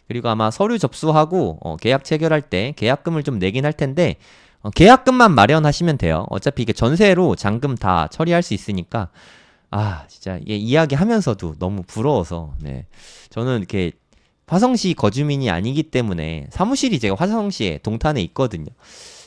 그리고 아마 서류 접수하고 계약 체결할 때 계약금을 좀 내긴 할 텐데 계약금만 마련하시면 돼요. 어차피 이게 전세로 잔금 다 처리할 수 있으니까 아, 진짜 이게 이야기하면서도 너무 부러워서 네. 저는 이렇게 화성시 거주민이 아니기 때문에 사무실이 제가 화성시에 동탄에 있거든요.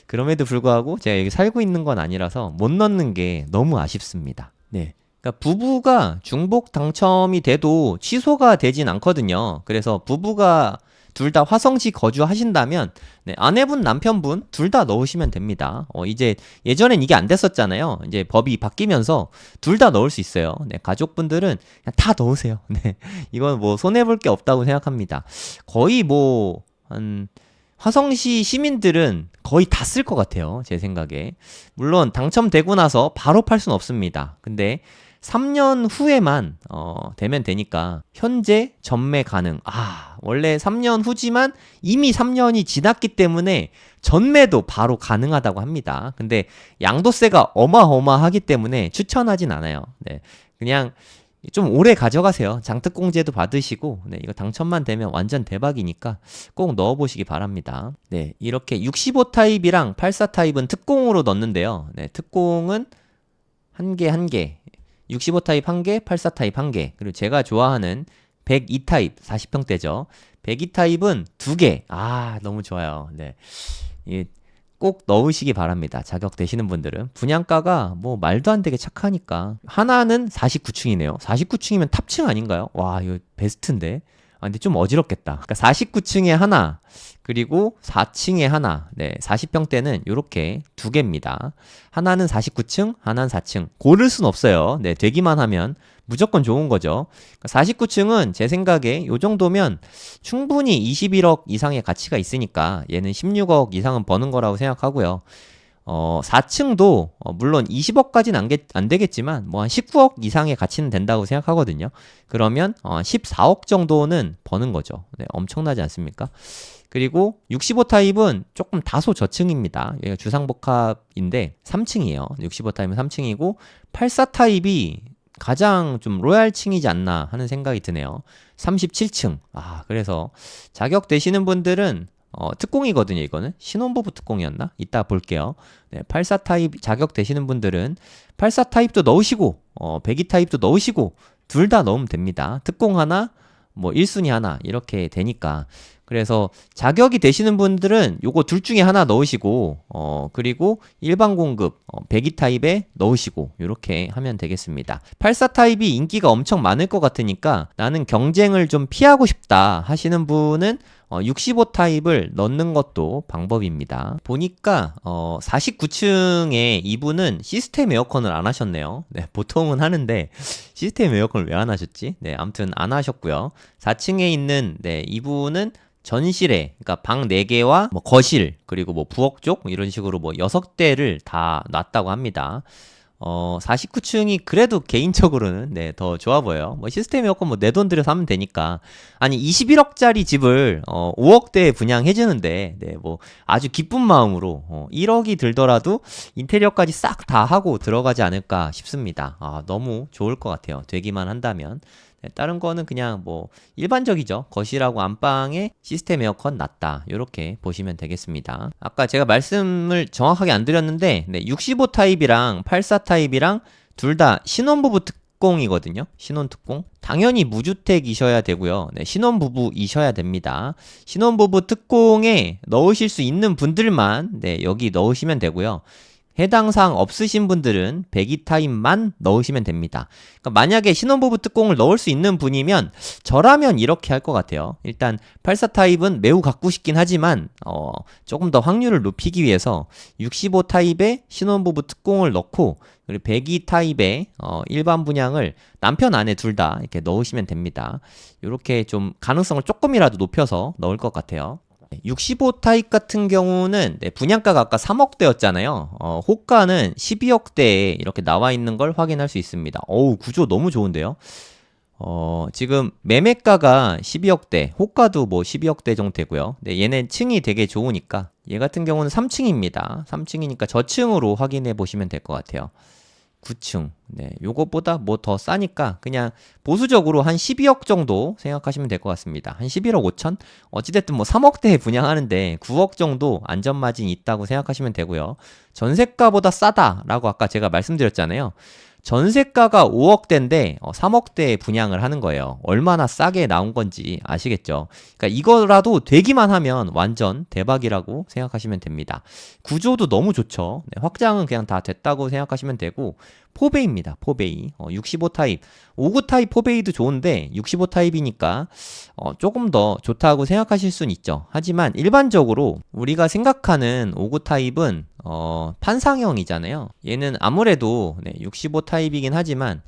그럼에도 불구하고 제가 여기 살고 있는 건 아니라서 못 넣는 게 너무 아쉽습니다. 네. 그러니까 부부가 중복 당첨이 돼도 취소가 되진 않거든요. 그래서 부부가 둘 다 화성시 거주하신다면 네, 아내분, 남편분 둘 다 넣으시면 됩니다. 이제 예전엔 이게 안 됐었잖아요. 이제 법이 바뀌면서 둘 다 넣을 수 있어요. 네, 가족분들은 그냥 다 넣으세요. 네, 이건 뭐 손해볼 게 없다고 생각합니다. 거의 뭐 한 화성시 시민들은 거의 다 쓸 것 같아요. 제 생각에. 물론 당첨되고 나서 바로 팔 수는 없습니다. 근데 3년 후에만 되면 되니까 현재 전매 가능. 아, 원래 3년 후지만 이미 3년이 지났기 때문에 전매도 바로 가능하다고 합니다. 근데 양도세가 어마어마하기 때문에 추천하진 않아요. 네. 그냥 좀 오래 가져가세요. 장특공제도 받으시고 네, 이거 당첨만 되면 완전 대박이니까 꼭 넣어보시기 바랍니다. 네, 이렇게 65타입이랑 84타입은 특공으로 넣는데요. 네, 특공은 한 개 65타입 1개, 84타입 1개. 그리고 제가 좋아하는 102타입 40평대죠. 102타입은 2개. 아, 너무 좋아요. 네. 꼭 넣으시기 바랍니다. 자격 되시는 분들은. 분양가가 뭐 말도 안 되게 착하니까. 하나는 49층이네요. 49층이면 탑층 아닌가요? 와, 이거 베스트인데. 아, 근데 좀 어지럽겠다. 그러니까 49층에 하나, 그리고 4층에 하나. 네, 40평대는 이렇게 2개입니다. 하나는 49층, 하나는 4층. 고를 순 없어요. 네, 되기만 하면 무조건 좋은 거죠. 그러니까 49층은 제 생각에 요 정도면 충분히 21억 이상의 가치가 있으니까 얘는 16억 이상은 버는 거라고 생각하고요. 4층도 물론 20억까지는 안 되겠지만 뭐 한 19억 이상의 가치는 된다고 생각하거든요. 그러면 14억 정도는 버는 거죠. 네, 엄청나지 않습니까? 그리고 65 타입은 조금 다소 저층입니다. 얘가 주상복합인데 3층이에요. 65 타입은 3층이고 84 타입이 가장 좀 로얄층이지 않나 하는 생각이 드네요. 37층. 그래서 자격 되시는 분들은 특공이거든요, 이거는. 신혼부부 특공이었나? 이따 볼게요. 네, 84 타입 자격 되시는 분들은 84 타입도 넣으시고, 102 타입도 넣으시고, 둘 다 넣으면 됩니다. 특공 하나, 뭐 1순위 하나, 이렇게 되니까. 그래서 자격이 되시는 분들은 요거 둘 중에 하나 넣으시고, 그리고 일반 공급, 102 타입에 넣으시고, 요렇게 하면 되겠습니다. 84 타입이 인기가 엄청 많을 것 같으니까 나는 경쟁을 좀 피하고 싶다 하시는 분은 65 타입을 넣는 것도 방법입니다. 보니까 49층에 이분은 시스템 에어컨을 안 하셨네요. 네, 보통은 하는데 시스템 에어컨을 왜 안 하셨지? 네, 아무튼 안 하셨고요. 4층에 있는 이분은 전실에, 그러니까 방 4개와 뭐 거실, 그리고 뭐 부엌 쪽 이런 식으로 뭐 6대를 다 놨다고 합니다. 49층이 그래도 개인적으로는 더 좋아 보여요. 뭐 시스템 에어컨 뭐 내 돈 들여서 하면 되니까. 아니 21억짜리 집을 5억대에 분양해주는데 뭐 아주 기쁜 마음으로 1억이 들더라도 인테리어까지 싹 다 하고 들어가지 않을까 싶습니다. 너무 좋을 것 같아요. 되기만 한다면. 다른 거는 그냥 뭐 일반적이죠. 거실하고 안방에 시스템 에어컨 놨다. 이렇게 보시면 되겠습니다. 아까 제가 말씀을 정확하게 안 드렸는데 65 타입이랑 84 타입이랑 둘 다 신혼부부 특공이거든요. 신혼특공. 당연히 무주택이셔야 되고요. 신혼부부이셔야 됩니다. 신혼부부 특공에 넣으실 수 있는 분들만 여기 넣으시면 되고요. 해당 사항 없으신 분들은 102 타입만 넣으시면 됩니다. 그러니까 만약에 신혼부부 특공을 넣을 수 있는 분이면 저라면 이렇게 할 것 같아요. 일단 84 타입은 매우 갖고 싶긴 하지만 조금 더 확률을 높이기 위해서 65 타입에 신혼부부 특공을 넣고 그리고 102 타입에 일반 분양을 남편 아내 둘 다 이렇게 넣으시면 됩니다. 이렇게 좀 가능성을 조금이라도 높여서 넣을 것 같아요. 65 타입 같은 경우는 분양가가 아까 3억대였잖아요. 호가는 12억대에 이렇게 나와 있는 걸 확인할 수 있습니다. 구조 너무 좋은데요. 지금 매매가가 12억대, 호가도 뭐 12억대 정도 되고요. 얘는 층이 되게 좋으니까 얘 같은 경우는 3층입니다. 3층이니까 저층으로 확인해 보시면 될 것 같아요. 9층. 요것보다 뭐 더 싸니까 그냥 보수적으로 한 12억 정도 생각하시면 될 것 같습니다. 한 11억 5천? 어찌됐든 뭐 3억대에 분양하는데 9억 정도 안전마진이 있다고 생각하시면 되고요. 전세가보다 싸다라고 아까 제가 말씀드렸잖아요. 전세가가 5억대인데 3억대에 분양을 하는 거예요. 얼마나 싸게 나온 건지 아시겠죠? 그러니까 이거라도 되기만 하면 완전 대박이라고 생각하시면 됩니다. 구조도 너무 좋죠. 확장은 그냥 다 됐다고 생각하시면 되고 포베이입니다. 포베이. 65 타입. 59 타입 포베이도 좋은데 65 타입이니까 조금 더 좋다고 생각하실 수는 있죠. 하지만 일반적으로 우리가 생각하는 59 타입은 판상형이잖아요. 얘는 아무래도 65 타입이긴 하지만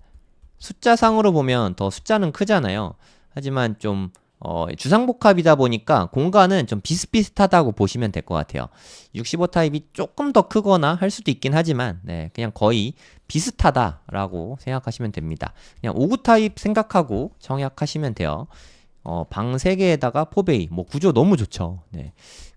숫자상으로 보면 더 숫자는 크잖아요. 하지만 좀 주상복합이다 보니까 공간은 좀 비슷비슷하다고 보시면 될 것 같아요. 65 타입이 조금 더 크거나 할 수도 있긴 하지만 그냥 거의 비슷하다라고 생각하시면 됩니다. 그냥 59 타입 생각하고 청약하시면 돼요. 방 3개에다가 포베이, 뭐 구조 너무 좋죠.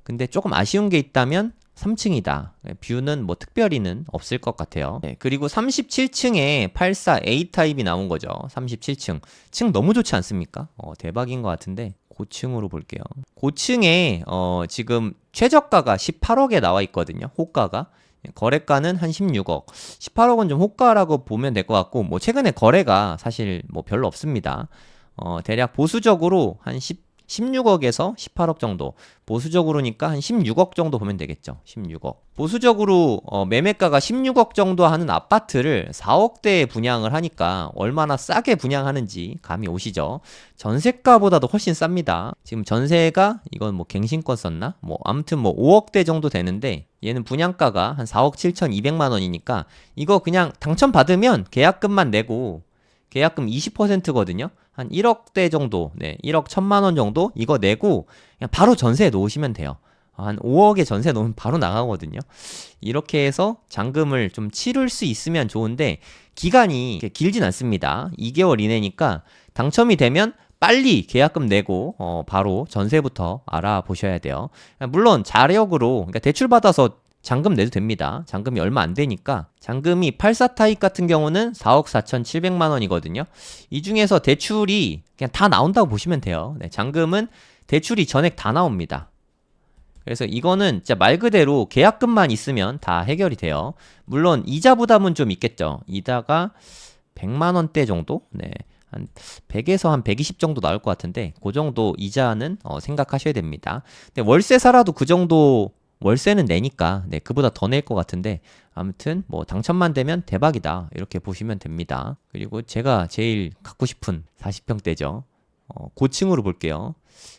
근데 조금 아쉬운 게 있다면 3층이다. 뷰는 뭐 특별히는 없을 것 같아요. 그리고 37층에 84 A 타입이 나온 거죠. 37층. 층 너무 좋지 않습니까? 대박인 것 같은데 고층으로 볼게요. 고층에 지금 최저가가 18억에 나와 있거든요. 호가가. 거래가는 한 16억. 18억은 좀 호가라고 보면 될 것 같고 뭐 최근에 거래가 사실 뭐 별로 없습니다. 대략 보수적으로 한 16억에서 18억 정도. 보수적으로니까 한 16억 정도 보면 되겠죠. 16억. 보수적으로 매매가가 16억 정도 하는 아파트를 4억대에 분양을 하니까 얼마나 싸게 분양하는지 감이 오시죠. 전세가보다도 훨씬 쌉니다. 지금 전세가 이건 뭐 갱신권 썼나? 뭐 아무튼 뭐 5억대 정도 되는데 얘는 분양가가 한 4억 7,200만 원이니까 이거 그냥 당첨받으면 계약금만 내고 계약금 20%거든요. 한 1억대 정도, 1억 1,000만 원 정도 이거 내고 그냥 바로 전세에 놓으시면 돼요. 한 5억의 전세 놓으면 바로 나가거든요. 이렇게 해서 잔금을 좀 치를 수 있으면 좋은데 기간이 길진 않습니다. 2개월 이내니까 당첨이 되면 빨리 계약금 내고 바로 전세부터 알아보셔야 돼요. 물론 자력으로 그러니까 대출 받아서 잔금 내도 됩니다. 잔금이 얼마 안 되니까. 잔금이 84 타입 같은 경우는 4억 4,700만 원이거든요. 이 중에서 대출이 그냥 다 나온다고 보시면 돼요. 네, 잔금은 대출이 전액 다 나옵니다. 그래서 이거는 진짜 말 그대로 계약금만 있으면 다 해결이 돼요. 물론 이자 부담은 좀 있겠죠. 이자가 100만 원대 정도? 네. 한 100에서 한 120 정도 나올 것 같은데 그 정도 이자는 생각하셔야 됩니다. 근데 월세 살아도 그 정도 월세는 내니까 네, 그보다 더 낼 것 같은데 아무튼 뭐 당첨만 되면 대박이다 이렇게 보시면 됩니다. 그리고 제가 제일 갖고 싶은 40평대죠. 고층으로 볼게요.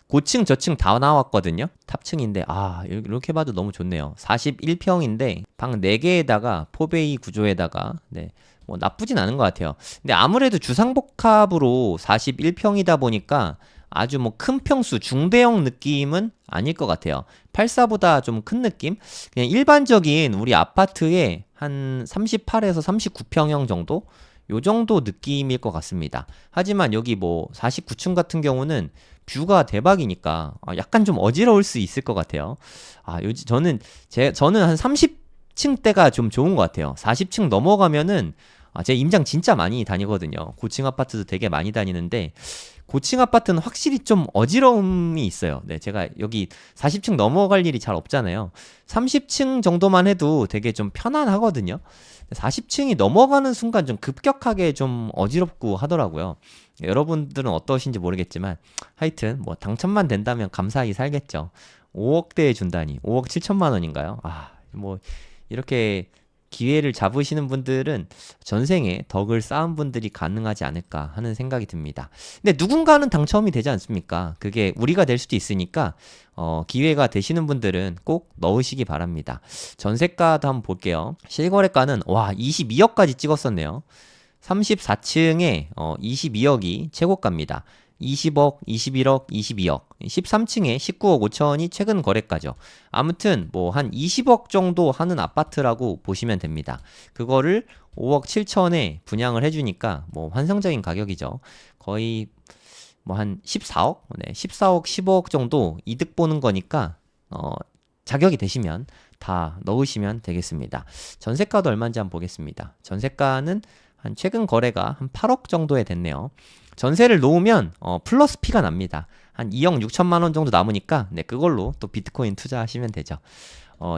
고층 저층 다 나왔거든요. 탑층인데 이렇게 봐도 너무 좋네요. 41평인데 방 4개에다가 포베이 구조에다가 네, 뭐 나쁘진 않은 것 같아요. 근데 아무래도 주상복합으로 41평이다 보니까 아주 뭐 큰 평수 중대형 느낌은 아닐 것 같아요. 84보다 좀 큰 느낌? 그냥 일반적인 우리 아파트의 한 38에서 39평형 정도? 요 정도 느낌일 것 같습니다. 하지만 여기 뭐 49층 같은 경우는 뷰가 대박이니까 약간 좀 어지러울 수 있을 것 같아요. 저는 한 30층대가 좀 좋은 것 같아요. 40층 넘어가면은 제 임장 진짜 많이 다니거든요. 고층 아파트도 되게 많이 다니는데 고층 아파트는 확실히 좀 어지러움이 있어요. 네, 제가 여기 40층 넘어갈 일이 잘 없잖아요. 30층 정도만 해도 되게 좀 편안하거든요. 40층이 넘어가는 순간 좀 급격하게 좀 어지럽고 하더라고요. 여러분들은 어떠신지 모르겠지만 하여튼 뭐 당첨만 된다면 감사히 살겠죠. 5억대에 준다니 5억 7천만 원인가요? 뭐 이렇게 기회를 잡으시는 분들은 전생에 덕을 쌓은 분들이 가능하지 않을까 하는 생각이 듭니다. 근데 누군가는 당첨이 되지 않습니까? 그게 우리가 될 수도 있으니까 기회가 되시는 분들은 꼭 넣으시기 바랍니다. 전세가도 한번 볼게요. 실거래가는 22억까지 찍었었네요. 34층에 22억이 최고가입니다. 20억, 21억, 22억, 13층에 19억 5천이 최근 거래가죠. 아무튼 뭐 한 20억 정도 하는 아파트라고 보시면 됩니다. 그거를 5억 7천에 분양을 해주니까 뭐 환상적인 가격이죠. 거의 뭐 한 14억? 네, 14억, 15억 정도 이득 보는 거니까 자격이 되시면 다 넣으시면 되겠습니다. 전세가도 얼마인지 한번 보겠습니다. 전세가는 한 최근 거래가 한 8억 정도에 됐네요. 전세를 놓으면 플러스 피가 납니다. 한 2억 6천만 원 정도 남으니까 네, 그걸로 또 비트코인 투자하시면 되죠.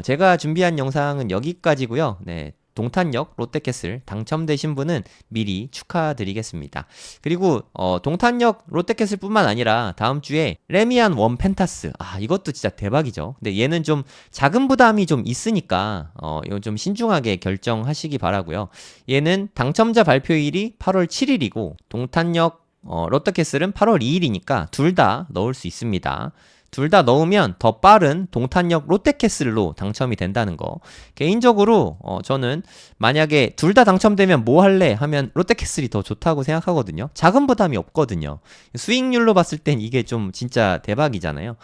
제가 준비한 영상은 여기까지고요. 네, 동탄역 롯데캐슬 당첨되신 분은 미리 축하드리겠습니다. 그리고 동탄역 롯데캐슬 뿐만 아니라 다음 주에 레미안 원 펜타스 이것도 진짜 대박이죠. 근데 얘는 좀 자금 부담이 좀 있으니까 이거 좀 신중하게 결정하시기 바라고요. 얘는 당첨자 발표일이 8월 7일이고 동탄역 롯데캐슬은 8월 2일이니까 둘 다 넣을 수 있습니다. 둘 다 넣으면 더 빠른 동탄역 롯데캐슬로 당첨이 된다는 거. 개인적으로 저는 만약에 둘 다 당첨되면 뭐 할래 하면 롯데캐슬이 더 좋다고 생각하거든요. 자금 부담이 없거든요. 수익률로 봤을 땐 이게 좀 진짜 대박이잖아요.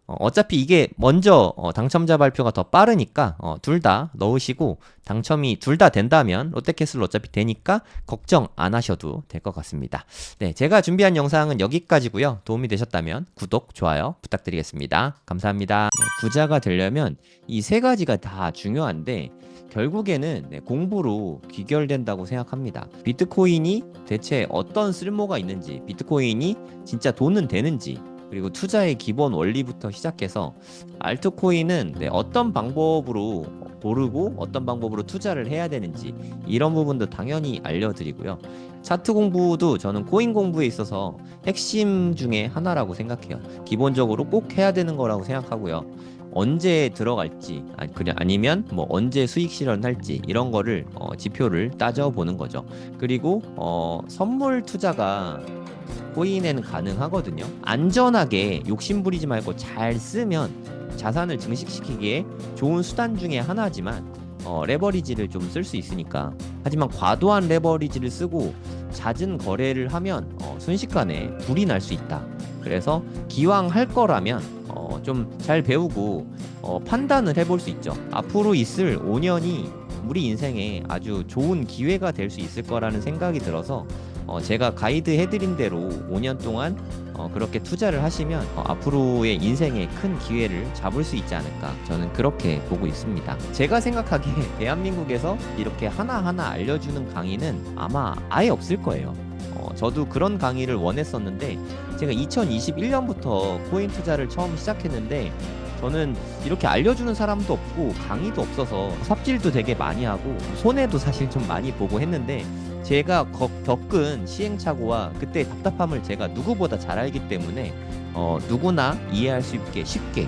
어차피 이게 먼저 당첨자 발표가 더 빠르니까 둘 다 넣으시고 당첨이 둘 다 된다면 롯데캐슬로 어차피 되니까 걱정 안 하셔도 될 것 같습니다. 네, 제가 준비한 영상은 여기까지고요. 도움이 되셨다면 구독, 좋아요 부탁드리겠습니다. 감사합니다. 네, 부자가 되려면 이 세 가지가 다 중요한데 결국에는 공부로 귀결된다고 생각합니다. 비트코인이 대체 어떤 쓸모가 있는지, 비트코인이 진짜 돈은 되는지, 그리고 투자의 기본 원리부터 시작해서 알트코인은 어떤 방법으로 고르고 어떤 방법으로 투자를 해야 되는지 이런 부분도 당연히 알려드리고요. 차트 공부도 저는 코인 공부에 있어서 핵심 중에 하나라고 생각해요. 기본적으로 꼭 해야 되는 거라고 생각하고요. 언제 들어갈지 아니면 뭐 언제 수익 실현할지 이런 거를 지표를 따져보는 거죠. 그리고 선물 투자가 코인에는 가능하거든요. 안전하게 욕심부리지 말고 잘 쓰면 자산을 증식시키기에 좋은 수단 중에 하나지만 레버리지를 좀 쓸 수 있으니까. 하지만 과도한 레버리지를 쓰고 잦은 거래를 하면 순식간에 불이 날 수 있다. 그래서 기왕 할 거라면 좀 잘 배우고 판단을 해볼 수 있죠. 앞으로 있을 5년이 우리 인생에 아주 좋은 기회가 될 수 있을 거라는 생각이 들어서 제가 가이드 해드린 대로 5년 동안 그렇게 투자를 하시면 앞으로의 인생에 큰 기회를 잡을 수 있지 않을까, 저는 그렇게 보고 있습니다. 제가 생각하기에 대한민국에서 이렇게 하나하나 알려주는 강의는 아마 아예 없을 거예요. 저도 그런 강의를 원했었는데 제가 2021년부터 코인 투자를 처음 시작했는데 저는 이렇게 알려주는 사람도 없고 강의도 없어서 삽질도 되게 많이 하고 손해도 사실 좀 많이 보고 했는데, 제가 겪은 시행착오와 그때 답답함을 제가 누구보다 잘 알기 때문에 누구나 이해할 수 있게 쉽게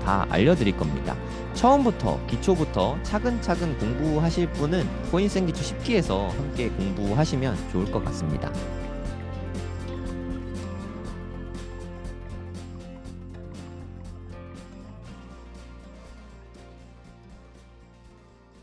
다 알려드릴 겁니다. 처음부터 기초부터 차근차근 공부하실 분은 코인센기초 10기에서 함께 공부하시면 좋을 것 같습니다.